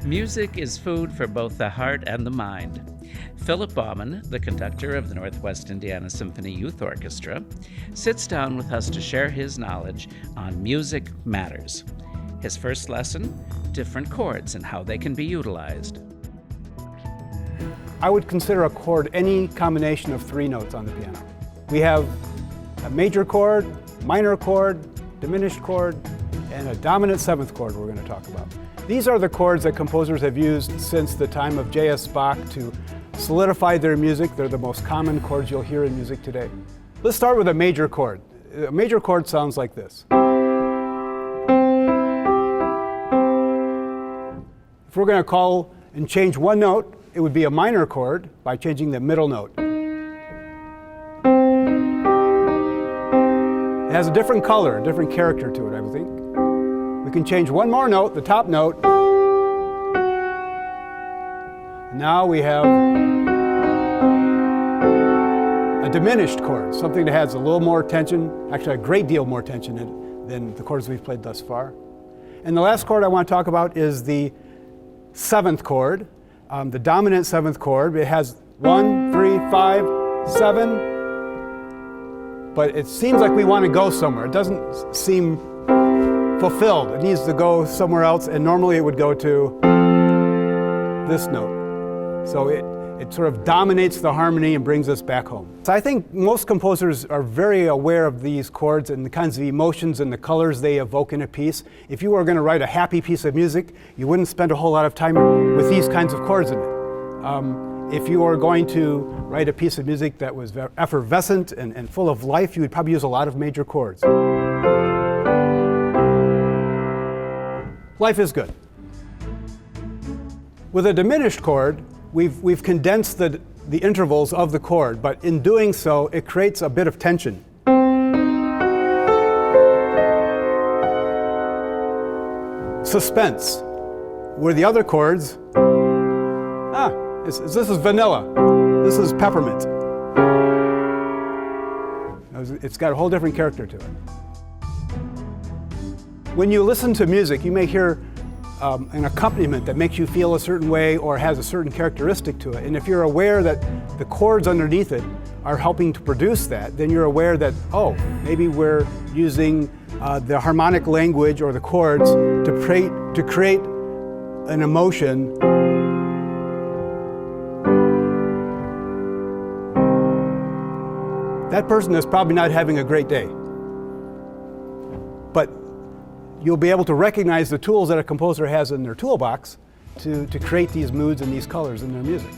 Music is food for both the heart and the mind. Philip Bauman, the conductor of the Northwest Indiana Symphony Youth Orchestra, sits down with us to share his knowledge on music matters. His first lesson, different chords and how they can be utilized. I would consider a chord any combination of three notes on the piano. We have a major chord, minor chord, diminished chord, and a dominant seventh chord we're going to talk about. These are the chords that composers have used since the time of J.S. Bach to solidify their music. They're the most common chords you'll hear in music today. Let's start with a major chord. A major chord sounds like this. If we're going to call and change one note, it would be a minor chord by changing the middle note. It has a different color, a different character to it, I think. We can change one more note, the top note. Now we have a diminished chord, something that has a little more tension, actually a great deal more tension in it than the chords we've played thus far. And the last chord I want to talk about is the seventh chord, the dominant seventh chord. It has 1, 3, 5, 7, but it seems like we want to go somewhere. It doesn't seem fulfilled. It needs to go somewhere else, and normally it would go to this note. So it sort of dominates the harmony and brings us back home. So I think most composers are very aware of these chords and the kinds of emotions and the colors they evoke in a piece. If you were going to write a happy piece of music, you wouldn't spend a whole lot of time with these kinds of chords in it. If you were going to write a piece of music that was effervescent and full of life, you would probably use a lot of major chords. Life is good. With a diminished chord, we've condensed the intervals of the chord, but in doing so, it creates a bit of tension. Suspense. Where the other chords, this is vanilla, this is peppermint. It's got a whole different character to it. When you listen to music, you may hear an accompaniment that makes you feel a certain way or has a certain characteristic to it. And if you're aware that the chords underneath it are helping to produce that, then you're aware that, oh, maybe we're using the harmonic language or the chords to create an emotion. That person is probably not having a great day. But you'll be able to recognize the tools that a composer has in their toolbox to create these moods and these colors in their music.